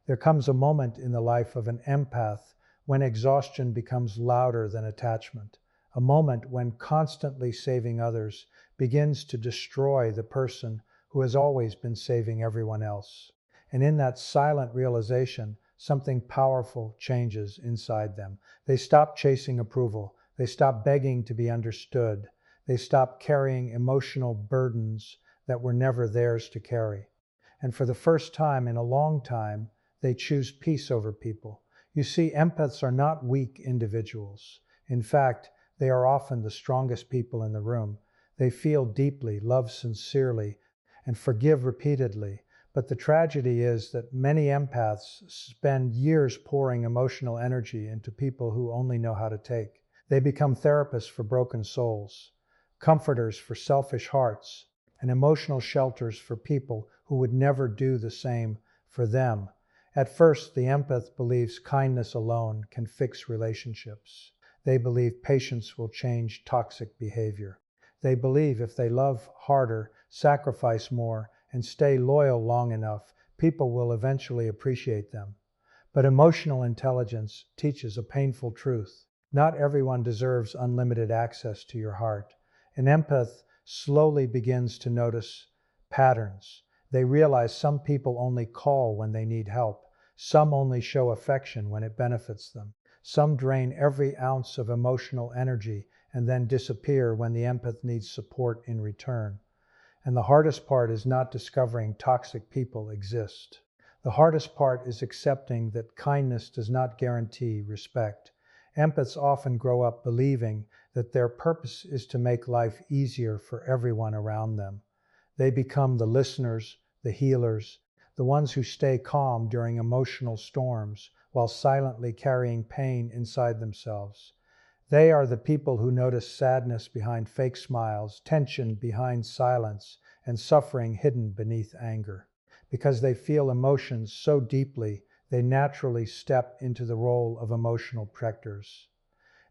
There comes a moment in the life of an empath when exhaustion becomes louder than attachment, a moment when constantly saving others begins to destroy the person who has always been saving everyone else. And in that silent realization, something powerful changes inside them. They stop chasing approval. They stop begging to be understood. They stop carrying emotional burdens that were never theirs to carry. And for the first time in a long time, they choose peace over people. You see, empaths are not weak individuals. In fact, they are often the strongest people in the room. They feel deeply, love sincerely, and forgive repeatedly. But the tragedy is that many empaths spend years pouring emotional energy into people who only know how to take. They become therapists for broken souls, comforters for selfish hearts, and emotional shelters for people who would never do the same for them. At first, the empath believes kindness alone can fix relationships. They believe patience will change toxic behavior. They believe if they love harder, sacrifice more, and stay loyal long enough, people will eventually appreciate them. But emotional intelligence teaches a painful truth. Not everyone deserves unlimited access to your heart. An empath slowly begins to notice patterns. They realize some people only call when they need help. Some only show affection when it benefits them. Some drain every ounce of emotional energy and then disappear when the empath needs support in return. And the hardest part is not discovering toxic people exist. The hardest part is accepting that kindness does not guarantee respect. Empaths often grow up believing that their purpose is to make life easier for everyone around them. They become the listeners, the healers, the ones who stay calm during emotional storms while silently carrying pain inside themselves. They are the people who notice sadness behind fake smiles, tension behind silence, and suffering hidden beneath anger. Because they feel emotions so deeply, they naturally step into the role of emotional protectors.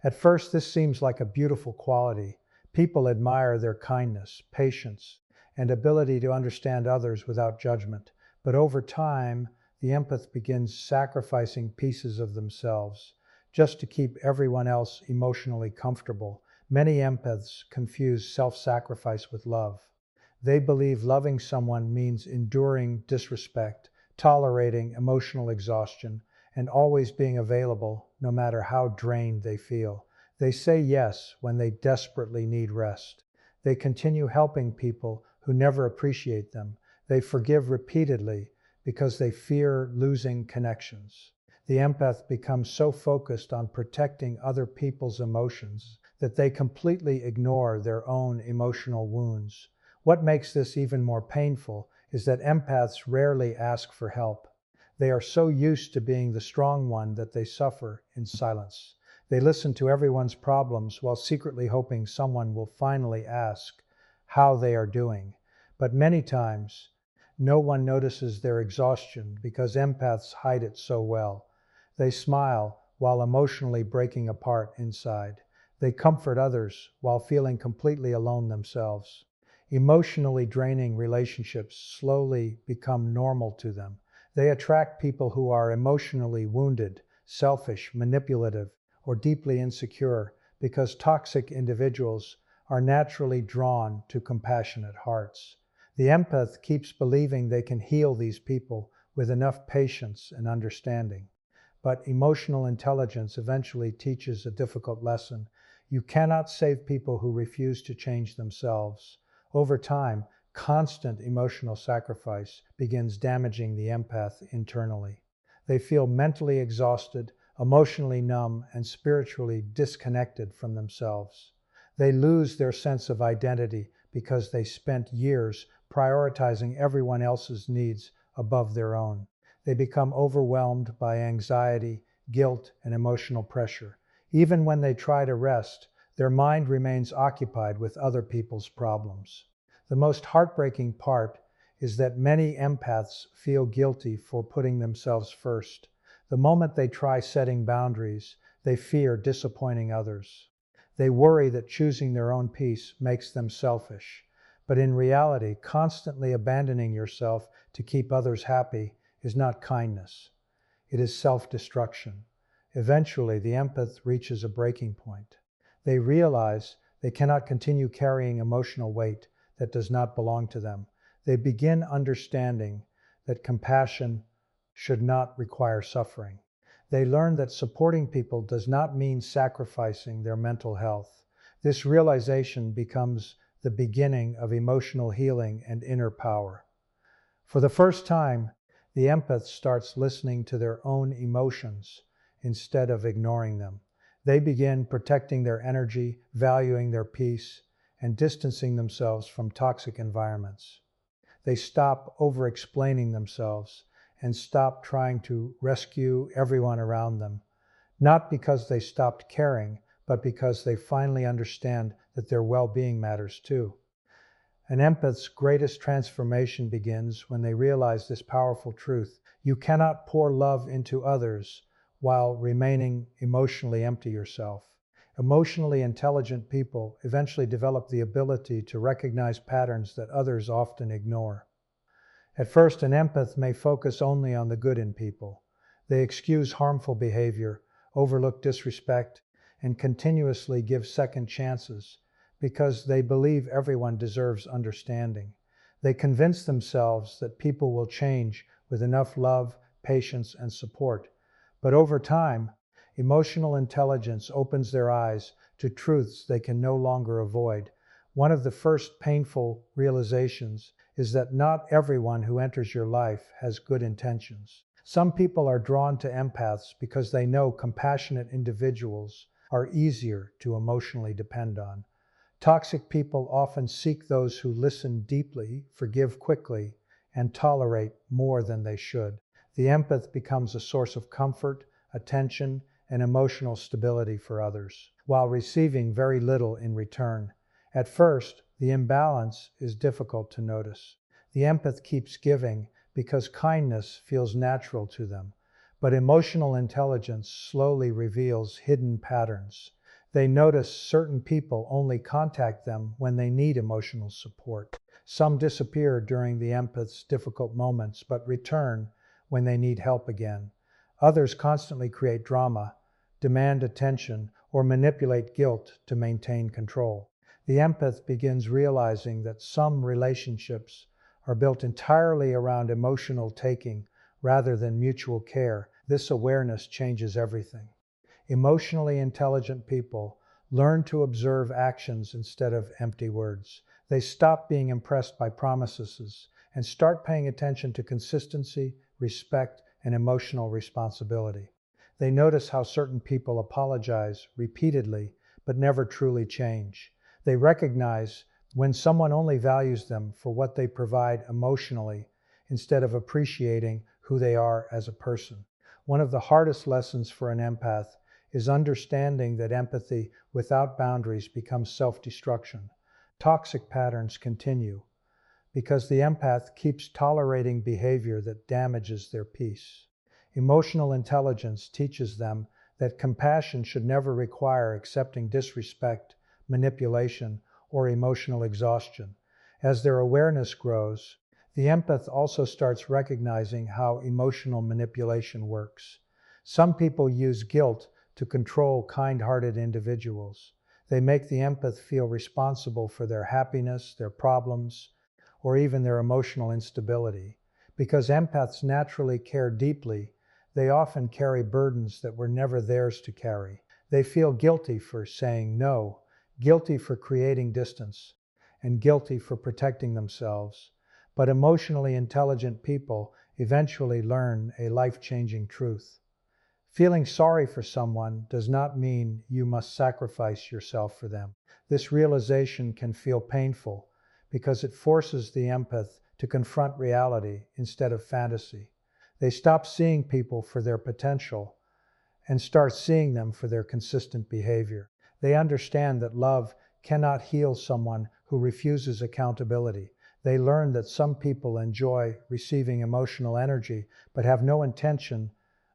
At first, this seems like a beautiful quality. People admire their kindness, patience, and ability to understand others without judgment. But over time, the empath begins sacrificing pieces of themselves just to keep everyone else emotionally comfortable. Many empaths confuse self-sacrifice with love. They believe loving someone means enduring disrespect, tolerating emotional exhaustion, and always being available no matter how drained they feel. They say yes when they desperately need rest. They continue helping people who never appreciate them. They forgive repeatedly because they fear losing connections. The empath becomes so focused on protecting other people's emotions that they completely ignore their own emotional wounds. What makes this even more painful is that empaths rarely ask for help. They are so used to being the strong one that they suffer in silence. They listen to everyone's problems while secretly hoping someone will finally ask how they are doing. But many times, no one notices their exhaustion because empaths hide it so well. They smile while emotionally breaking apart inside. They comfort others while feeling completely alone themselves. Emotionally draining relationships slowly become normal to them. They attract people who are emotionally wounded, selfish, manipulative, or deeply insecure because toxic individuals are naturally drawn to compassionate hearts. The empath keeps believing they can heal these people with enough patience and understanding. But emotional intelligence eventually teaches a difficult lesson. You cannot save people who refuse to change themselves. Over time, constant emotional sacrifice begins damaging the empath internally. They feel mentally exhausted, emotionally numb, and spiritually disconnected from themselves. They lose their sense of identity because they spent years prioritizing everyone else's needs above their own. They become overwhelmed by anxiety, guilt, and emotional pressure. Even when they try to rest, their mind remains occupied with other people's problems. The most heartbreaking part is that many empaths feel guilty for putting themselves first. The moment they try setting boundaries, they fear disappointing others. They worry that choosing their own peace makes them selfish. But in reality, constantly abandoning yourself to keep others happy is not kindness. it is self-destruction. Eventually, the empath reaches a breaking point. They realize they cannot continue carrying emotional weight that does not belong to them. They begin understanding that compassion should not require suffering. They learn that supporting people does not mean sacrificing their mental health. This realization becomes the beginning of emotional healing and inner power. For the first time, the empath starts listening to their own emotions instead of ignoring them. They begin protecting their energy, valuing their peace, and distancing themselves from toxic environments. They stop over-explaining themselves and stop trying to rescue everyone around them, not because they stopped caring, but because they finally understand that their well-being matters too. An empath's greatest transformation begins when they realize this powerful truth. You cannot pour love into others while remaining emotionally empty yourself. Emotionally intelligent people eventually develop the ability to recognize patterns that others often ignore. At first, an empath may focus only on the good in people. They excuse harmful behavior, overlook disrespect, and continuously give second chances because they believe everyone deserves understanding. They convince themselves that people will change with enough love, patience, and support. But over time, emotional intelligence opens their eyes to truths they can no longer avoid. One of the first painful realizations is that not everyone who enters your life has good intentions. Some people are drawn to empaths because they know compassionate individuals are easier to emotionally depend on. Toxic people often seek those who listen deeply, forgive quickly, and tolerate more than they should. The empath becomes a source of comfort, attention, and emotional stability for others, while receiving very little in return. At first, the imbalance is difficult to notice. The empath keeps giving because kindness feels natural to them, but emotional intelligence slowly reveals hidden patterns. They notice certain people only contact them when they need emotional support. Some disappear during the empath's difficult moments, but return when they need help again. Others constantly create drama, demand attention, or manipulate guilt to maintain control. The empath begins realizing that some relationships are built entirely around emotional taking rather than mutual care. This awareness changes everything. Emotionally intelligent people learn to observe actions instead of empty words. They stop being impressed by promises and start paying attention to consistency, respect, and emotional responsibility. They notice how certain people apologize repeatedly but never truly change. They recognize when someone only values them for what they provide emotionally instead of appreciating who they are as a person. One of the hardest lessons for an empath is understanding that empathy without boundaries becomes self-destruction. Toxic patterns continue because the empath keeps tolerating behavior that damages their peace. Emotional intelligence teaches them that compassion should never require accepting disrespect, manipulation, or emotional exhaustion. As their awareness grows, the empath also starts recognizing how emotional manipulation works. Some people use guilt to control kind-hearted individuals. They make the empath feel responsible for their happiness, their problems, or even their emotional instability. Because empaths naturally care deeply, they often carry burdens that were never theirs to carry. They feel guilty for saying no, guilty for creating distance, and guilty for protecting themselves. But emotionally intelligent people eventually learn a life-changing truth. Feeling sorry for someone does not mean you must sacrifice yourself for them. This realization can feel painful because it forces the empath to confront reality instead of fantasy. They stop seeing people for their potential and start seeing them for their consistent behavior. They understand that love cannot heal someone who refuses accountability. They learn that some people enjoy receiving emotional energy but have no intention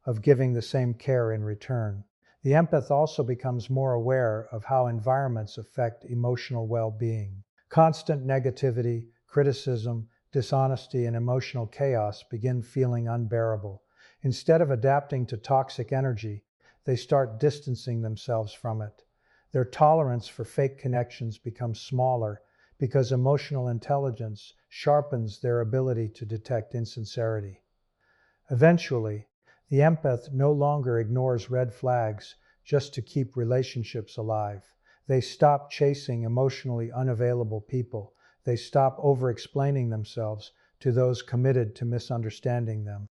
of giving the same care in return. The empath also becomes more aware of how environments affect emotional well-being. Constant negativity, criticism, dishonesty, and emotional chaos begin feeling unbearable. Instead of adapting to toxic energy, they start distancing themselves from it. Their tolerance for fake connections becomes smaller because emotional intelligence sharpens their ability to detect insincerity. Eventually, the empath no longer ignores red flags just to keep relationships alive. They stop chasing emotionally unavailable people. They stop over-explaining themselves to those committed to misunderstanding them.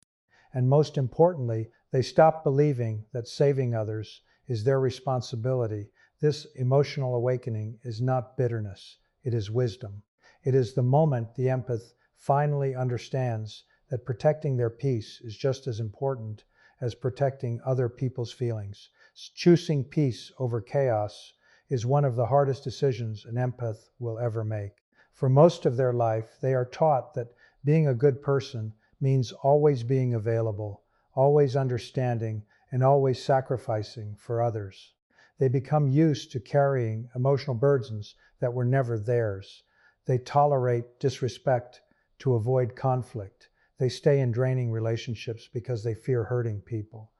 And most importantly, they stop believing that saving others is their responsibility. This emotional awakening is not bitterness, it is wisdom. It is the moment the empath finally understands that protecting their peace is just as important as protecting other people's feelings. Choosing peace over chaos is one of the hardest decisions an empath will ever make. For most of their life, they are taught that being a good person means always being available, always understanding, and always sacrificing for others. They become used to carrying emotional burdens that were never theirs. They tolerate disrespect to avoid conflict. They stay in draining relationships because they fear hurting people.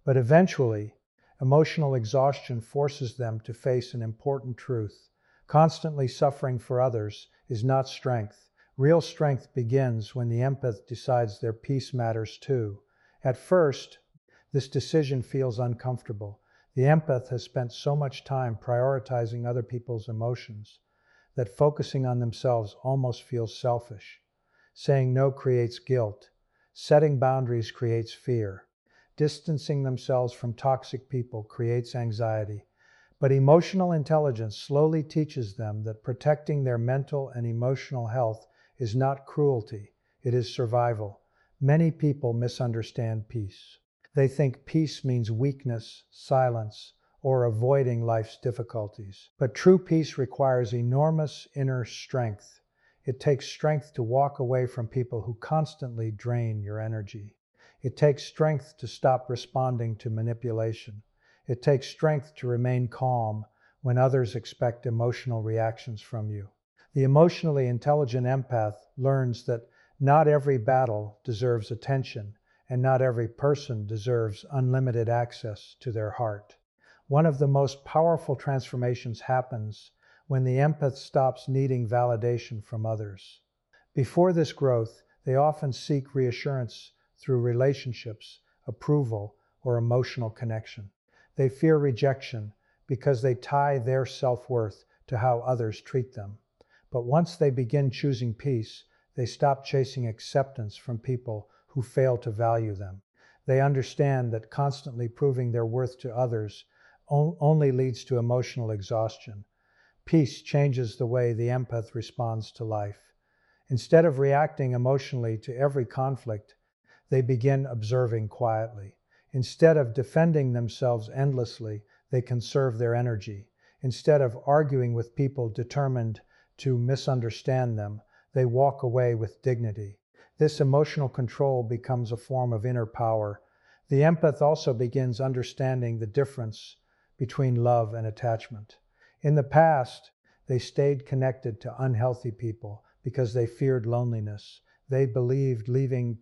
But eventually, emotional exhaustion forces them to face an important truth. Constantly suffering for others is not strength. Real strength begins when the empath decides their peace matters too. At first, this decision feels uncomfortable. The empath has spent so much time prioritizing other people's emotions that focusing on themselves almost feels selfish. Saying no creates guilt. Setting boundaries creates fear. Distancing themselves from toxic people creates anxiety. But emotional intelligence slowly teaches them that protecting their mental and emotional health is not cruelty, it is survival. Many people misunderstand peace. They think peace means weakness, silence, or avoiding life's difficulties. But true peace requires enormous inner strength. It takes strength to walk away from people who constantly drain your energy. It takes strength to stop responding to manipulation. It takes strength to remain calm when others expect emotional reactions from you. The emotionally intelligent empath learns that not every battle deserves attention, and not every person deserves unlimited access to their heart. One of the most powerful transformations happens when the empath stops needing validation from others. Before this growth, they often seek reassurance through relationships, approval, or emotional connection. They fear rejection because they tie their self-worth to how others treat them. But once they begin choosing peace, they stop chasing acceptance from people who fail to value them. They understand that constantly proving their worth to others only leads to emotional exhaustion. Peace changes the way the empath responds to life. Instead of reacting emotionally to every conflict, they begin observing quietly. Instead of defending themselves endlessly, they conserve their energy. Instead of arguing with people determined to misunderstand them, they walk away with dignity. This emotional control becomes a form of inner power. The empath also begins understanding the difference between love and attachment. In the past, they stayed connected to unhealthy people because they feared loneliness. They believed leaving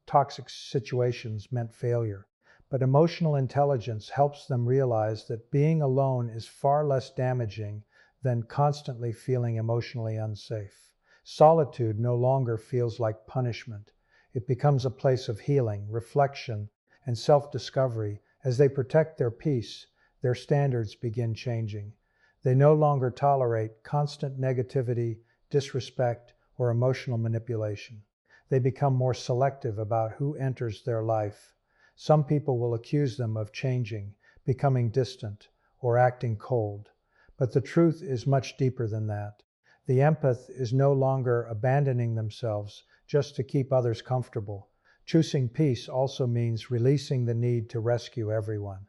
toxic situations meant failure. But emotional intelligence helps them realize that being alone is far less damaging than constantly feeling emotionally unsafe. Solitude no longer feels like punishment. It becomes a place of healing, reflection, and self-discovery. As they protect their peace, their standards begin changing. They no longer tolerate constant negativity, disrespect, or emotional manipulation. They become more selective about who enters their life. Some people will accuse them of changing, becoming distant, or acting cold. But the truth is much deeper than that. The empath is no longer abandoning themselves just to keep others comfortable. Choosing peace also means releasing the need to rescue everyone.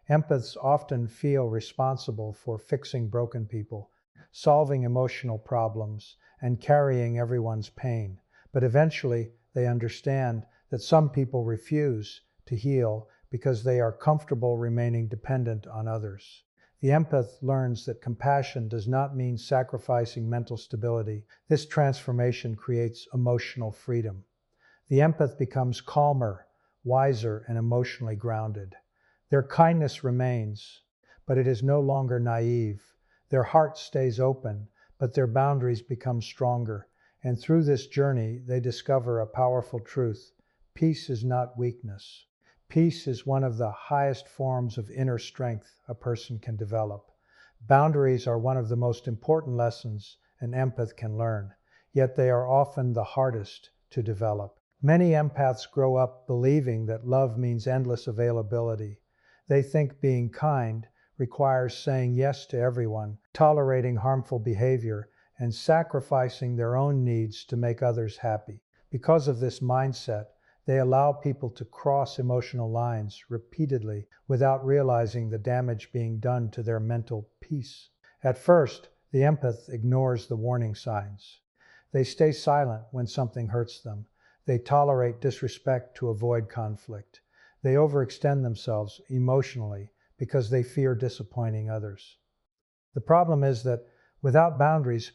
Empaths often feel responsible for fixing broken people, solving emotional problems, and carrying everyone's pain. But eventually, they understand that some people refuse to heal because they are comfortable remaining dependent on others. The empath learns that compassion does not mean sacrificing mental stability. This transformation creates emotional freedom. The empath becomes calmer wiser, and emotionally grounded. Their kindness remains, but it is no longer naive. Their heart stays open, but their boundaries become stronger. And through this journey, they discover a powerful truth. Peace is not weakness. Peace is one of the highest forms of inner strength a person can develop. Boundaries are one of the most important lessons an empath can learn, yet they are often the hardest to develop. Many empaths grow up believing that love means endless availability. They think being kind requires saying yes to everyone, tolerating harmful behavior, and sacrificing their own needs to make others happy. Because of this mindset, they allow people to cross emotional lines repeatedly without realizing the damage being done to their mental peace. At first, the empath ignores the warning signs. They stay silent when something hurts them. They tolerate disrespect to avoid conflict. They overextend themselves emotionally because they fear disappointing others. The problem is that without boundaries,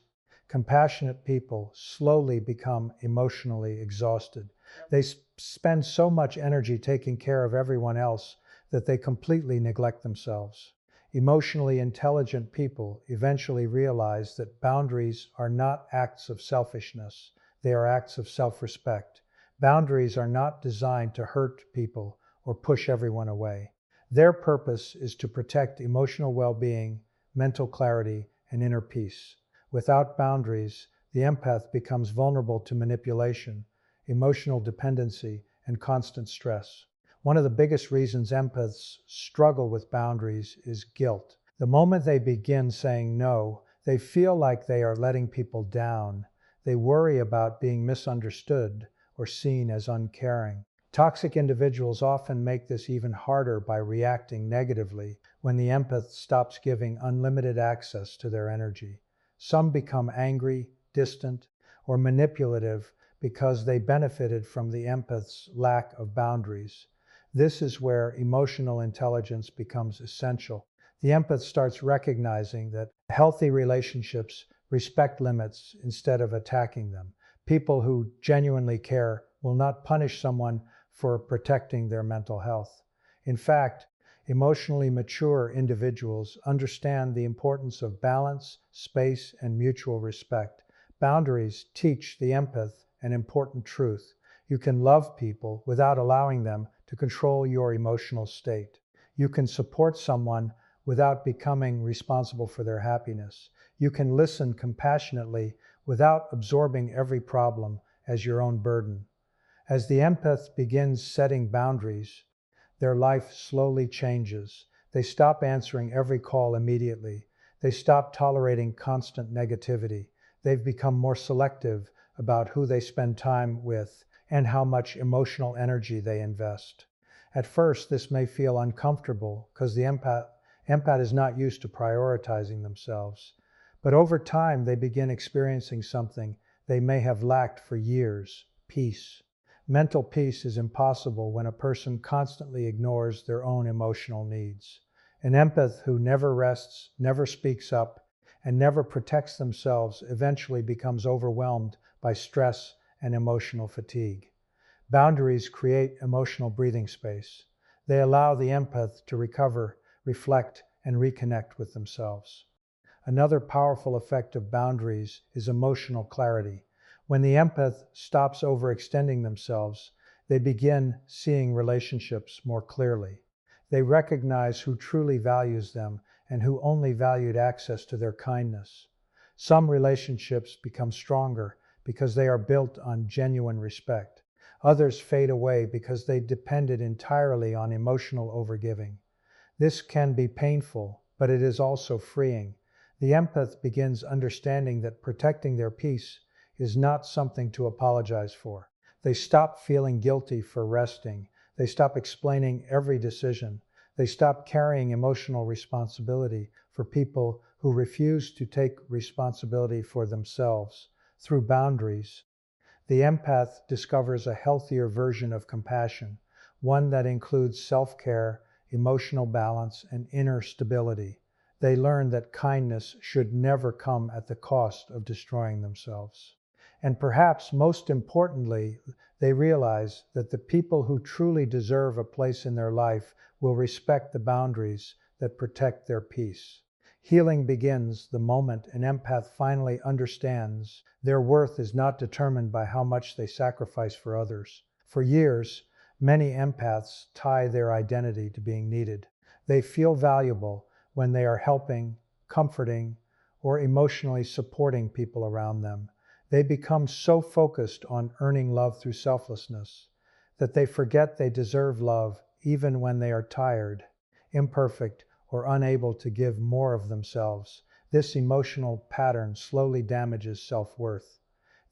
compassionate people slowly become emotionally exhausted. They spend so much energy taking care of everyone else that they completely neglect themselves. Emotionally intelligent people eventually realize that boundaries are not acts of selfishness, they are acts of self-respect. Boundaries are not designed to hurt people or push everyone away. Their purpose is to protect emotional well-being, mental clarity, and inner peace. Without boundaries, the empath becomes vulnerable to manipulation, emotional dependency, and constant stress. One of the biggest reasons empaths struggle with boundaries is guilt. The moment they begin saying no, they feel like they are letting people down. They worry about being misunderstood or seen as uncaring. Toxic individuals often make this even harder by reacting negatively when the empath stops giving unlimited access to their energy. Some become angry, distant, or manipulative because they benefited from the empath's lack of boundaries. This is where emotional intelligence becomes essential. The empath starts recognizing that healthy relationships respect limits instead of attacking them. People who genuinely care will not punish someone for protecting their mental health. In fact, emotionally mature individuals understand the importance of balance, space, and mutual respect. Boundaries teach the empath an important truth. You can love people without allowing them to control your emotional state. You can support someone without becoming responsible for their happiness. You can listen compassionately without absorbing every problem as your own burden. As the empath begins setting boundaries, their life slowly changes. They stop answering every call immediately. They stop tolerating constant negativity. They've become more selective about who they spend time with and how much emotional energy they invest. At first, this may feel uncomfortable because the empath is not used to prioritizing themselves. But over time, they begin experiencing something they may have lacked for years: peace. Mental peace is impossible when a person constantly ignores their own emotional needs. An empath who never rests, never speaks up, and never protects themselves eventually becomes overwhelmed by stress and emotional fatigue. Boundaries create emotional breathing space. They allow the empath to recover, reflect, and reconnect with themselves. Another powerful effect of boundaries is emotional clarity. When the empath stops overextending themselves, they begin seeing relationships more clearly. They recognize who truly values them and who only valued access to their kindness. Some relationships become stronger because they are built on genuine respect. Others fade away because they depended entirely on emotional overgiving. This can be painful, but it is also freeing. The empath begins understanding that protecting their peace is not something to apologize for. They stop feeling guilty for resting. They stop explaining every decision. They stop carrying emotional responsibility for people who refuse to take responsibility for themselves. Through boundaries, the empath discovers a healthier version of compassion, one that includes self-care, emotional balance, and inner stability. They learn that kindness should never come at the cost of destroying themselves. And perhaps most importantly, they realize that the people who truly deserve a place in their life will respect the boundaries that protect their peace. Healing begins the moment an empath finally understands their worth is not determined by how much they sacrifice for others. For years, many empaths tie their identity to being needed. They feel valuable when they are helping, comforting, or emotionally supporting people around them. They become so focused on earning love through selflessness that they forget they deserve love even when they are tired, imperfect, or unable to give more of themselves. This emotional pattern slowly damages self-worth.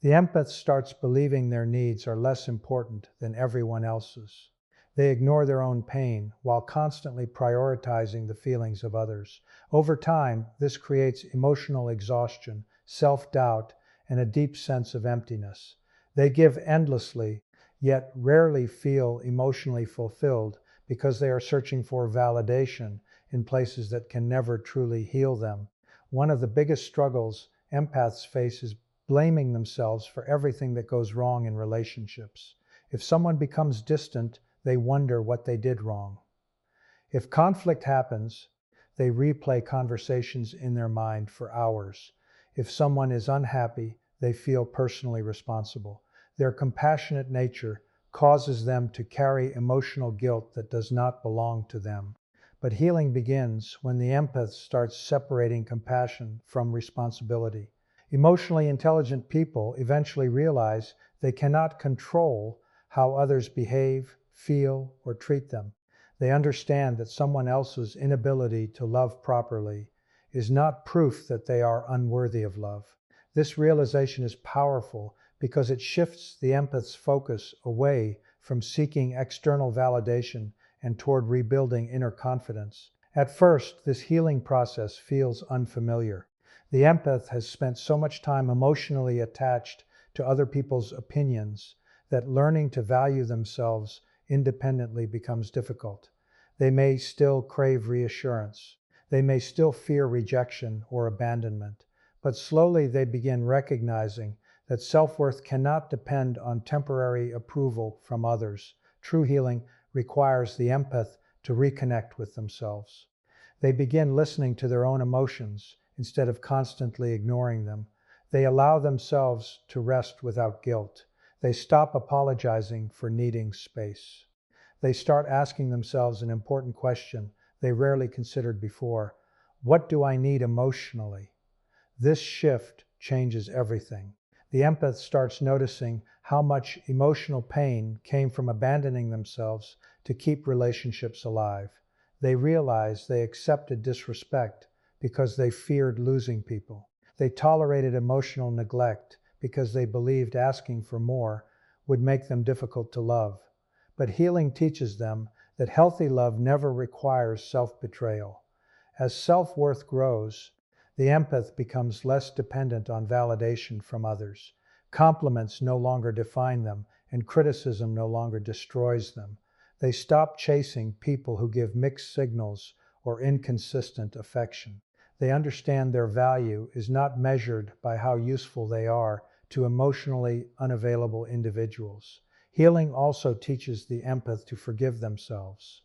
The empath starts believing their needs are less important than everyone else's. They ignore their own pain while constantly prioritizing the feelings of others. Over time, this creates emotional exhaustion, self-doubt, and a deep sense of emptiness. They give endlessly, yet rarely feel emotionally fulfilled because they are searching for validation in places that can never truly heal them. One of the biggest struggles empaths face is blaming themselves for everything that goes wrong in relationships. If someone becomes distant, they wonder what they did wrong. If conflict happens, they replay conversations in their mind for hours. If someone is unhappy, they feel personally responsible. Their compassionate nature causes them to carry emotional guilt that does not belong to them. But healing begins when the empath starts separating compassion from responsibility. Emotionally intelligent people eventually realize they cannot control how others behave, feel, or treat them. They understand that someone else's inability to love properly is not proof that they are unworthy of love. This realization is powerful because it shifts the empath's focus away from seeking external validation and toward rebuilding inner confidence. At first, this healing process feels unfamiliar. The empath has spent so much time emotionally attached to other people's opinions that learning to value themselves independently becomes difficult. They may still crave reassurance. They may still fear rejection or abandonment. But slowly they begin recognizing that self-worth cannot depend on temporary approval from others. True healing requires the empath to reconnect with themselves. They begin listening to their own emotions instead of constantly ignoring them. They allow themselves to rest without guilt. They stop apologizing for needing space. They start asking themselves an important question they rarely considered before. What do I need emotionally? This shift changes everything. The empath starts noticing how much emotional pain came from abandoning themselves to keep relationships alive. They realize they accepted disrespect because they feared losing people. They tolerated emotional neglect because they believed asking for more would make them difficult to love. But healing teaches them that healthy love never requires self-betrayal. As self-worth grows, the empath becomes less dependent on validation from others. Compliments no longer define them, and criticism no longer destroys them. They stop chasing people who give mixed signals or inconsistent affection. They understand their value is not measured by how useful they are to emotionally unavailable individuals. Healing also teaches the empath to forgive themselves.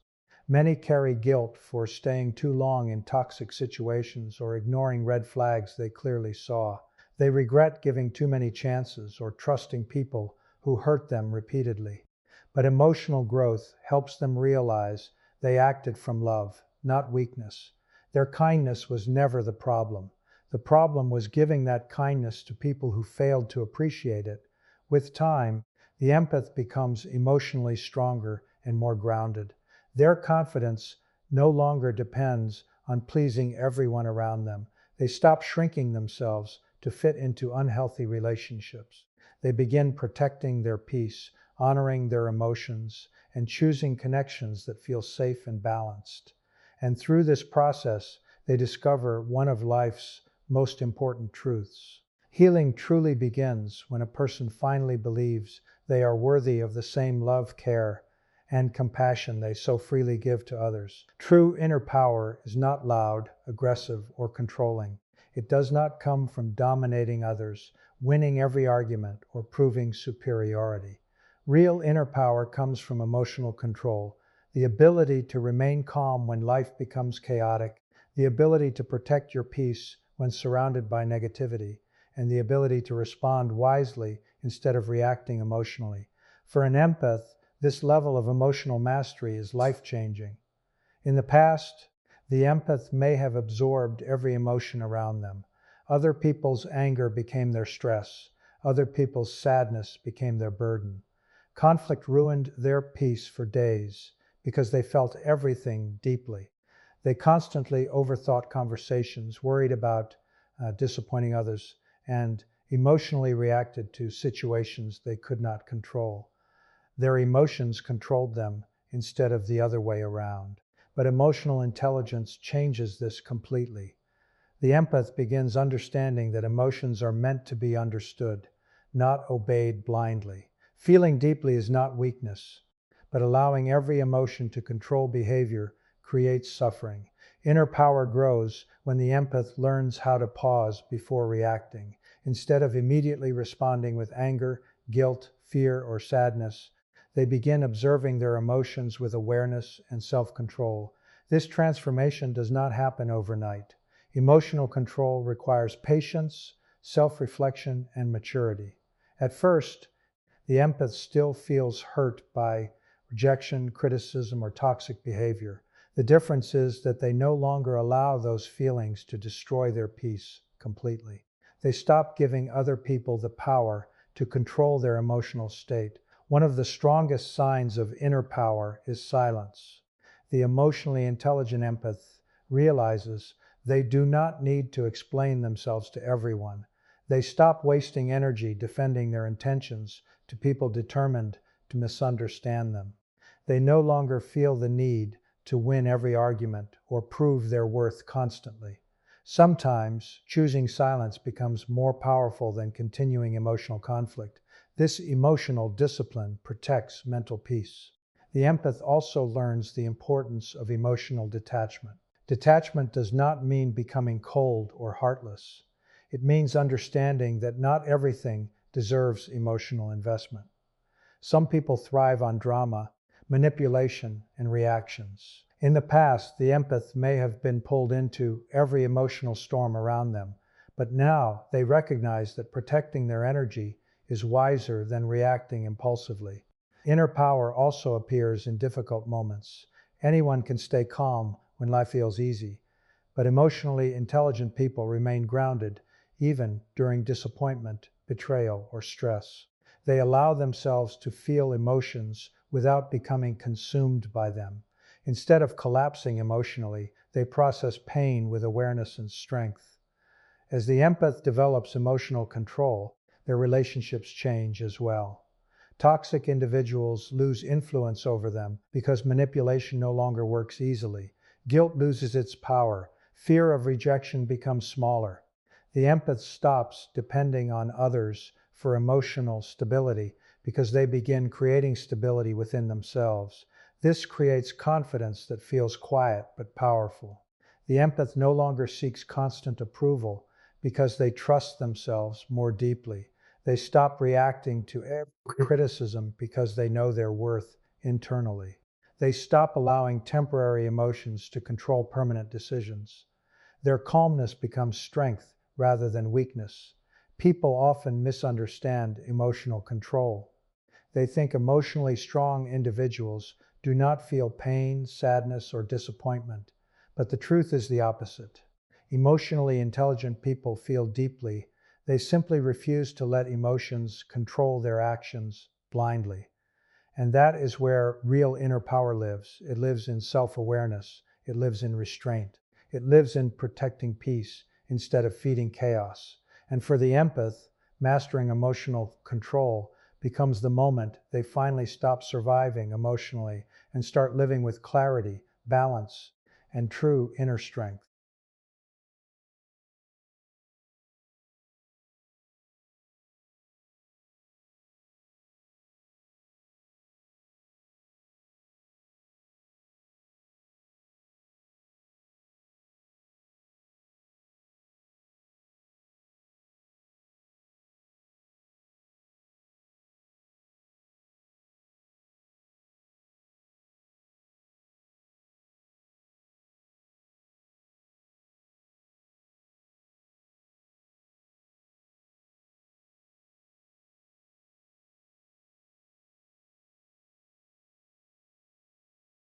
Many carry guilt for staying too long in toxic situations or ignoring red flags they clearly saw. They regret giving too many chances or trusting people who hurt them repeatedly. But emotional growth helps them realize they acted from love, not weakness. Their kindness was never the problem. The problem was giving that kindness to people who failed to appreciate it. With time, the empath becomes emotionally stronger and more grounded. Their confidence no longer depends on pleasing everyone around them. They stop shrinking themselves to fit into unhealthy relationships. They begin protecting their peace, honoring their emotions, and choosing connections that feel safe and balanced. And through this process, they discover one of life's most important truths. Healing truly begins when a person finally believes they are worthy of the same love, care, and compassion they so freely give to others. True inner power is not loud, aggressive, or controlling. It does not come from dominating others. winning every argument, or proving superiority. Real inner power comes from emotional control, the ability to remain calm when life becomes chaotic, the ability to protect your peace when surrounded by negativity, and the ability to respond wisely instead of reacting emotionally. For an empath, this level of emotional mastery is life-changing. In the past, the empath may have absorbed every emotion around them. Other people's anger became their stress. Other people's sadness became their burden. Conflict ruined their peace for days because they felt everything deeply. They constantly overthought conversations, worried about disappointing others, and emotionally reacted to situations they could not control. Their emotions controlled them instead of the other way around. But emotional intelligence changes this completely. The empath begins understanding that emotions are meant to be understood, not obeyed blindly. Feeling deeply is not weakness, but allowing every emotion to control behavior creates suffering. Inner power grows when the empath learns how to pause before reacting. Instead of immediately responding with anger, guilt, fear, or sadness, they begin observing their emotions with awareness and self-control. This transformation does not happen overnight. Emotional control requires patience, self-reflection, and maturity. At first, the empath still feels hurt by rejection, criticism, or toxic behavior. The difference is that they no longer allow those feelings to destroy their peace completely. They stop giving other people the power to control their emotional state. One of the strongest signs of inner power is silence. The emotionally intelligent empath realizes they do not need to explain themselves to everyone. They stop wasting energy defending their intentions to people determined to misunderstand them. They no longer feel the need to win every argument or prove their worth constantly. Sometimes choosing silence becomes more powerful than continuing emotional conflict. This emotional discipline protects mental peace. The empath also learns the importance of emotional detachment. Detachment does not mean becoming cold or heartless. It means understanding that not everything deserves emotional investment. Some people thrive on drama, manipulation, and reactions. In the past, the empath may have been pulled into every emotional storm around them, but now they recognize that protecting their energy is wiser than reacting impulsively. Inner power also appears in difficult moments. Anyone can stay calm when life feels easy, but emotionally intelligent people remain grounded even during disappointment, betrayal, or stress. They allow themselves to feel emotions without becoming consumed by them. Instead of collapsing emotionally, they process pain with awareness and strength. As the empath develops emotional control, their relationships change as well. Toxic individuals lose influence over them because manipulation no longer works easily. Guilt loses its power. Fear of rejection becomes smaller. The empath stops depending on others for emotional stability because they begin creating stability within themselves. This creates confidence that feels quiet but powerful. The empath no longer seeks constant approval because they trust themselves more deeply. They stop reacting to every criticism because they know their worth internally. They stop allowing temporary emotions to control permanent decisions. Their calmness becomes strength rather than weakness. People often misunderstand emotional control. They think emotionally strong individuals do not feel pain, sadness, or disappointment. But the truth is the opposite. Emotionally intelligent people feel deeply. They simply refuse to let emotions control their actions blindly. And that is where real inner power lives. It lives in self-awareness. It lives in restraint. It lives in protecting peace instead of feeding chaos. And for the empath, mastering emotional control becomes the moment they finally stop surviving emotionally and start living with clarity, balance, and true inner strength.